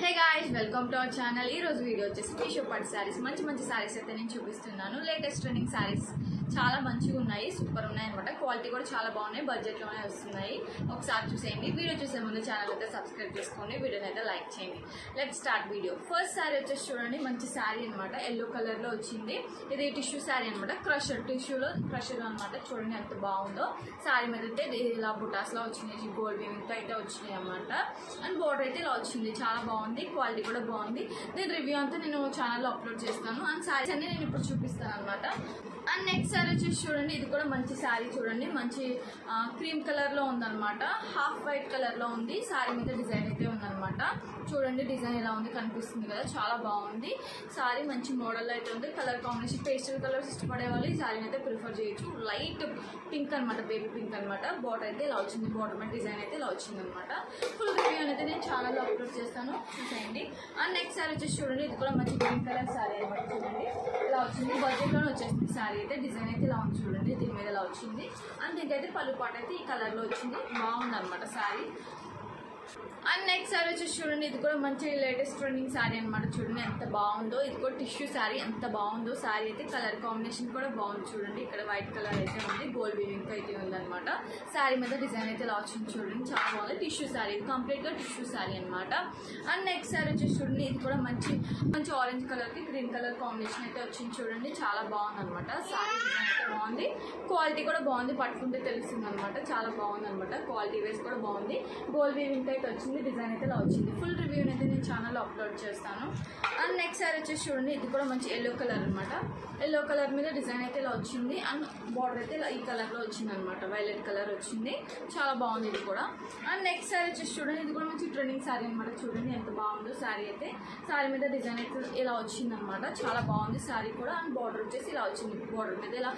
Hey guys, welcome to our channel. ఈ రోజు video వచ్చేసి టీషో పట్టు శారీస్, మంచి శారీస్ అయితే నేను చూపిస్తున్నాను. లేటెస్ట్ ట్రెండింగ్ శారీస్ చాలా మంచిగా ఉన్నాయి, సూపర్ ఉన్నాయి అనమాట. క్వాలిటీ కూడా చాలా బాగున్నాయి, బడ్జెట్లోనే వస్తున్నాయి. ఒకసారి చూసేయండి. వీడియో చూసే ముందు ఛానల్ అయితే సబ్స్క్రైబ్ చేసుకోండి, వీడియోని అయితే లైక్ చేయండి. Let start video. First sari వచ్చేసి చూడండి, మంచి శారీ అనమాట. ఎల్లో కలర్లో వచ్చింది. ఇది టిష్యూ శారీ అనమాట, టిష్యూలో క్రషర్ అనమాట. చూడండి ఎంత బాగుందో. శారీ మీద అయితే ఇలా బుటాస్లో వచ్చినాయి, గోల్డ్ వీవింగ్తో అయితే వచ్చినాయి అనమాట. అండ్ బోర్డర్ అయితే ఇలా వచ్చింది, చాలా బాగుంది, క్వాలిటీ కూడా బాగుంది. దీని రివ్యూ అంతా నేను ఛానల్లో అప్లోడ్ చేస్తాను. అండ్ శారీస్ అన్ని నేను ఇప్పుడు చూపిస్తాను అనమాట. అండ్ నెక్స్ట్ శారీ వచ్చేసి చూడండి, ఇది కూడా మంచి శారీ చూడండి, మంచి క్రీమ్ కలర్లో ఉందన్నమాట. హాఫ్ వైట్ కలర్లో ఉంది. శారీ మీద డిజైన్ అయితే ఉందన్నమాట. చూడండి డిజైన్ ఎలా ఉంది, కనిపిస్తుంది కదా, చాలా బాగుంది. శారీ మంచి మోడల్లో అయితే ఉంది. కలర్ కాంబినేషన్ పేస్టల్ కలర్స్ ఇష్టపడే వాళ్ళు ఈ శారీని అయితే ప్రిఫర్ చేయొచ్చు. లైట్ పింక్ అనమాట, బేబీ పింక్ అనమాట. బార్డర్ అయితే ఇలా వచ్చింది, బార్డర్ మీద డిజైన్ అయితే ఇలా వచ్చింది అనమాట. ఫుల్ రివ్యూ అనేది నేను ఛానల్లో అప్లోడ్ చేస్తాను, చూసేయండి. అండ్ నెక్స్ట్ శారీ వచ్చేసి చూడండి, ఇది కూడా మంచి గ్రీన్ కలర్ శారీ అనమాట. చూడండి ఇలా వచ్చింది, బడ్జెట్లోనే వచ్చేసింది శారీ అయితే. డిజైన్ అయితే ఇలా ఉంది చూడండి, దీని మీద ఇలా వచ్చింది. అండ్ దీనికైతే పళ్ళు పాట అయితే ఈ కలర్లో వచ్చింది, బాగుంది అనమాట శారీ. అండ్ నెక్స్ట్ శారీ వచ్చేసి చూడండి, ఇది కూడా మంచి లేటెస్ట్ ట్రెండింగ్ శారీ అనమాట. చూడండి ఎంత బాగుందో. ఇది కూడా టిష్యూ శారీ, ఎంత బాగుందో శారీ అయితే. కలర్ కాంబినేషన్ కూడా బాగుంది చూడండి. ఇక్కడ వైట్ కలర్ అయితే ఉంది, గోల్డ్ వీవింగ్ అయితే ఉందన్నమాట. శారీ మీద డిజైన్ అయితే ఇలా వచ్చింది చూడండి, చాలా బాగుంది. టిష్యూ శారీ, ఇది కంప్లీట్గా టిష్యూ శారీ అనమాట. అండ్ నెక్స్ట్ శారీ వచ్చేసి చూడండి, ఇది కూడా మంచి ఆరెంజ్ కలర్కి గ్రీన్ కలర్ కాంబినేషన్ అయితే వచ్చింది చూడండి, చాలా బాగుంది అనమాట. శారీ డిజైన్ అయితే బాగుంది, క్వాలిటీ కూడా బాగుంది, పట్టుకుంటే తెలుస్తుంది అనమాట. చాలా బాగుంది అనమాట, క్వాలిటీ వైజ్ కూడా బాగుంది. గోల్డ్ వీవింగ్ అయితే వచ్చింది, డిజైన్ అయితే ఇలా వచ్చింది. ఫుల్ రివ్యూ అయితే నేను ఛానల్లో అప్లోడ్ చేస్తాను. అండ్ నెక్స్ట్ శారీ వచ్చేసి చూడండి, ఇది కూడా మంచి ఎల్లో కలర్ అనమాట. ఎల్లో కలర్ మీద డిజైన్ అయితే ఇలా వచ్చింది. అండ్ బార్డర్ అయితే ఇలా ఈ కలర్లో వచ్చింది అనమాట, వైలెట్ కలర్ వచ్చింది, చాలా బాగుంది ఇది కూడా. అండ్ నెక్స్ట్ శారీ వచ్చేసి చూడండి, ఇది కూడా మంచి ట్రెండింగ్ శారీ అనమాట. చూడండి ఎంత బాగుందో శారీ అయితే. శారీ మీద డిజైన్ అయితే ఇలా వచ్చింది అనమాట, చాలా బాగుంది శారీ కూడా. అండ్ బార్డర్ వచ్చేసి ఇలా వచ్చింది, బార్డర్ మీద ఇలా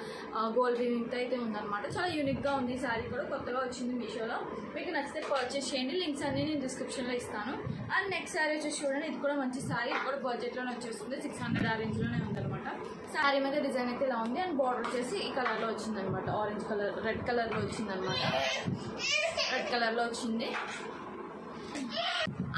గోల్డ్ వీవింగ్ అయితే ఉందన్నమాట. చాలా యూనిక్గా ఉంది ఈ శారీ కూడా, కొత్తగా వచ్చింది మీషోలో. మీకు నచ్చితే పర్చేస్ చేయండి, లింక్స్ అన్ని నేను డిస్క్రిప్షన్లో ఇస్తాను. అండ్ నెక్స్ట్ శారీ వచ్చేసి చూడండి, ఇది కూడా మంచి శారీ, ఇది కూడా బడ్జెట్లోనే వచ్చేస్తుంది, 600 ఆ రేంజ్లోనే ఉందన్నమాట. శారీ మీద డిజైన్ అయితే ఇలా ఉంది. అండ్ బార్డర్ వచ్చేసి ఈ కలర్లో వచ్చిందనమాట, ఆరెంజ్ కలర్, రెడ్ కలర్లో వచ్చిందనమాట, రెడ్ కలర్లో వచ్చింది.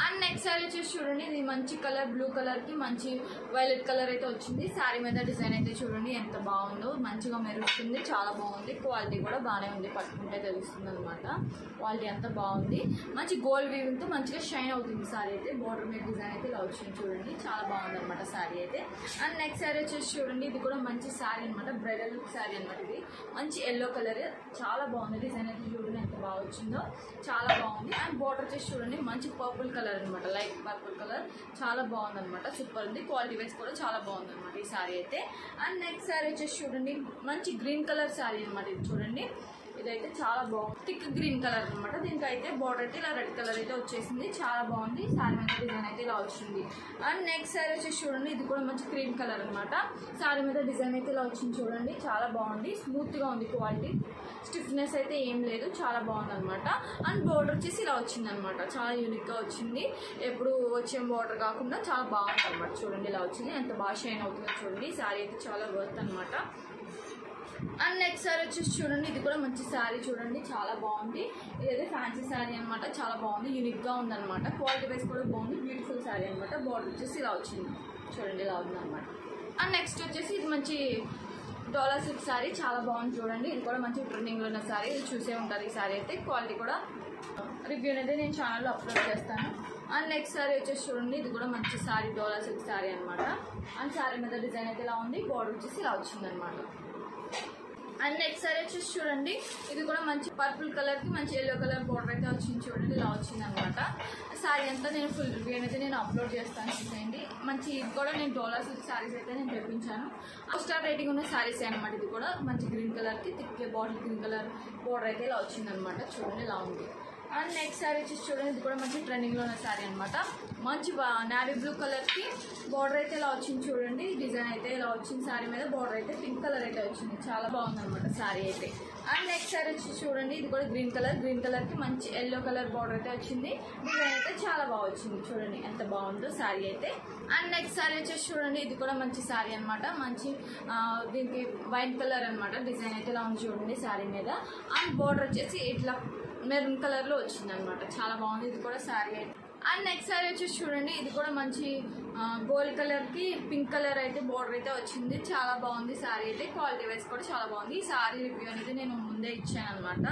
అండ్ నెక్స్ట్ శారీ వచ్చేసి చూడండి, ఇది మంచి కలర్, బ్లూ కలర్కి మంచి వైలెట్ కలర్ అయితే వచ్చింది. శారీ మీద డిజైన్ అయితే చూడండి ఎంత బాగుందో, మంచిగా మెరుస్తుంది, చాలా బాగుంది. క్వాలిటీ కూడా బాగానే ఉంది, పట్టుకుంటే తెలుస్తుంది అనమాట. క్వాలిటీ అంతా బాగుంది, మంచి గోల్డ్ వీవింగ్తో మంచిగా షైన్ అవుతుంది శారీ అయితే. బార్డర్ మీద డిజైన్ అయితే ఇలా వచ్చింది చూడండి, చాలా బాగుంది అనమాట శారీ అయితే. అండ్ నెక్స్ట్ శారీ వచ్చేసి చూడండి, ఇది కూడా మంచి శారీ అనమాట, బ్రైడల్ లుక్ శారీ అనమాట. ఇది మంచి ఎల్లో కలర్, చాలా బాగుంది. డిజైన్ అయితే చూడండి ఎంత బాగా వచ్చిందో, చాలా బాగుంది. అండ్ బార్డర్ వచ్చేసి చూడండి మంచి పర్పుల్ కలర్ అనమాట, లైట్ పర్పుల్ కలర్, చాలా బాగుంది అనమాట, సూపర్ ఉంది. క్వాలిటీ వైజ్ కూడా చాలా బాగుంది అనమాట ఈ శారీ అయితే. అండ్ నెక్స్ట్ శారీ వచ్చేసి చూడండి, మంచి గ్రీన్ కలర్ శారీ అనమాట. ఇది చూడండి, ఇదైతే చాలా బాగుంది, థిక్ గ్రీన్ కలర్ అనమాట. దీనికి అయితే బార్డర్ అయితే ఇలా రెడ్ కలర్ అయితే వచ్చేసింది, చాలా బాగుంది. శారీ మీద డిజైన్ అయితే ఇలా వచ్చింది. అండ్ నెక్స్ట్ శారీ వచ్చేసి చూడండి, ఇది కూడా మంచి క్రీమ్ కలర్ అనమాట. శారీ మీద డిజైన్ అయితే ఇలా వచ్చింది చూడండి, చాలా బాగుంది, స్మూత్గా ఉంది, క్వాలిటీ స్టిఫ్నెస్ అయితే ఏం లేదు, చాలా బాగుంది అనమాట. అండ్ బార్డర్ వచ్చేసి ఇలా వచ్చింది అనమాట, చాలా యూనిక్గా వచ్చింది, ఎప్పుడు వచ్చే బార్డర్ కాకుండా చాలా బాగుంది అనమాట. చూడండి ఇలా వచ్చింది, ఎంత బాగా షైన్ అవుతుందో చూడండి. శారీ అయితే చాలా వర్త్ అనమాట. అండ్ నెక్స్ట్ శారీ వచ్చేసి చూడండి, ఇది కూడా మంచి శారీ చూడండి, చాలా బాగుంది. ఇదైతే ఫ్యాన్సీ శారీ అనమాట, చాలా బాగుంది, యూనిక్గా ఉందన్నమాట. క్వాలిటీ వైజ్ కూడా బాగుంది, బ్యూటిఫుల్ శారీ అనమాట. బార్డర్ వచ్చేసి ఇలా వచ్చింది చూడండి, ఇలా ఉందన్నమాట. అండ్ నెక్స్ట్ వచ్చేసి ఇది మంచి డోలా సిల్క్ శారీ, చాలా బాగుంది చూడండి. ఇది కూడా మంచి ట్రెండింగ్లో ఉన్న శారీ, ఇది చూసే ఉంటారు ఈ శారీ అయితే. క్వాలిటీ కూడా రివ్యూ అనేది నేను ఛానల్లో అప్లోడ్ చేస్తాను. అండ్ నెక్స్ట్ శారీ వచ్చేసి చూడండి, ఇది కూడా మంచి శారీ, డోలా సిల్క్ శారీ అనమాట. అండ్ శారీ మీద డిజైన్ అయితే ఇలా ఉంది, బార్డర్ వచ్చేసి ఇలా వచ్చిందనమాట. అండ్ నెక్స్ట్ శారీ వచ్చేసి చూడండి, ఇది కూడా మంచి పర్పుల్ కలర్కి మంచి ఎల్లో కలర్ బార్డర్ అయితే వచ్చింది చూడండి, ఇలా వచ్చింది అనమాట. శారీ అంతా నేను ఫుల్ రివ్యూ అనేది నేను అప్లోడ్ చేస్తాను, చూసేయండి. మంచి ఇది కూడా నేను డోలా సిల్క్ శారీస్ అయితే నేను తెప్పించాను, 5 స్టార్ రేటింగ్ ఉన్న శారీస్ అనమాట. ఇది కూడా మంచి గ్రీన్ కలర్కి thick bottle green colour border అయితే ఇలా వచ్చిందనమాట, చూడండి ఇలా ఉంది. అండ్ నెక్స్ట్ శారీ వచ్చేసి చూడండి, ఇది కూడా మంచి ట్రెండింగ్లో ఉన్న శారీ అనమాట. మంచి నావీ బ్లూ కలర్కి బార్డర్ అయితే ఇలా వచ్చింది చూడండి, డిజైన్ అయితే ఇలా వచ్చింది. శారీ మీద బార్డర్ అయితే పింక్ కలర్ అయితే వచ్చింది, చాలా బాగుంది అనమాట శారీ అయితే. అండ్ నెక్స్ట్ శారీ వచ్చి చూడండి, ఇది కూడా గ్రీన్ కలర్కి మంచి ఎల్లో కలర్ బార్డర్ అయితే వచ్చింది, డిజైన్ అయితే చాలా బాగా వచ్చింది. చూడండి ఎంత బాగుందో శారీ అయితే. అండ్ నెక్స్ట్ శారీ వచ్చేసి చూడండి, ఇది కూడా మంచి శారీ అనమాట. మంచి దీనికి వైట్ కలర్ అనమాట, డిజైన్ అయితే ఇలా ఉంది చూడండి శారీ మీద. అండ్ బార్డర్ వచ్చేసి ఇట్లా మెరూన్ కలర్లో వచ్చింది అనమాట, చాలా బాగుంది ఇది కూడా శారీ అయితే. అండ్ నెక్స్ట్ సారీ వచ్చేసి చూడండి, ఇది కూడా మంచి గోల్డ్ కలర్ కి పింక్ కలర్ అయితే బోర్డర్ అయితే వచ్చింది. చాలా బాగుంది సారీ అయితే, క్వాలిటీ వైజ్ కూడా చాలా బాగుంది. ఈ సారీ రివ్యూ అనేది నేను ముందే ఇచ్చాను అనమాట.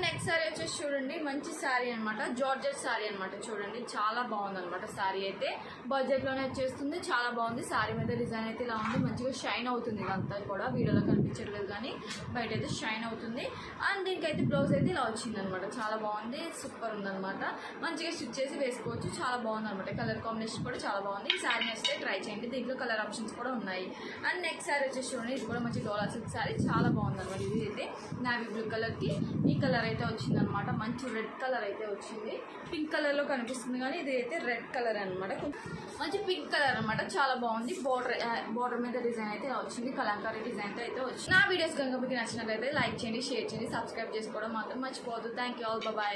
నెక్స్ట్ సారీ వచ్చేసి చూడండి, మంచి సారీ అనమాట, జార్జెట్ సారీ అనమాట. చూడండి చాలా బాగుంది అనమాట సారీ అయితే, బడ్జెట్ లోనే వచ్చేస్తుంది. చాలా బాగుంది సారీ మీద డిజైన్ అయితే ఇలా ఉంది, మంచిగా షైన్ అవుతుంది. ఇదంతా కూడా వీడియోలో కనిపించట్లేదు కానీ బయట అయితే షైన్ అవుతుంది. అండ్ దీనికైతే బ్లౌజ్ అయితే ఇలా వచ్చింది అనమాట. చాలా బాగుంది, సూపర్ ఉందన్నమాట. మంచిగా స్టిచ్ చేసి వేసుకోవచ్చు. చాలా బాగుంది అనమాట. కలర్ కాంబినేషన్ కూడా చాలా బాగుంది. ఈ సారీ వస్తే ట్రై చేయండి, దీంట్లో కలర్ ఆప్షన్స్ కూడా ఉన్నాయి. అండ్ నెక్స్ట్ సారీ వచ్చేసి చూడండి, ఇది కూడా మంచి డోలా సిల్క్ సారీ, చాలా బాగుంది అనమాట. ఇది అయితే నావీ బ్లూ కలర్ కి ఈ కలర్ అయితే వచ్చింది అనమాట. మంచి రెడ్ కలర్ అయితే వచ్చింది. పింక్ కలర్ లో కనిపిస్తుంది కానీ ఇది అయితే రెడ్ కలర్ అనమాట, మంచి పింక్ కలర్ అనమాట. చాలా బాగుంది. బోర్డర్ మీద డిజైన్ అయితే ఇలా వచ్చింది, కలంకారీ డిజైన్ అయితే వచ్చింది. నా వీడియోస్ కనుక మీకు నచ్చినట్లయితే లైక్ చేయండి, షేర్ చేయండి, సబ్స్క్రైబ్ చేసుకోవడం మాత్రం మర్చిపోవద్దు. Thank you all, bye.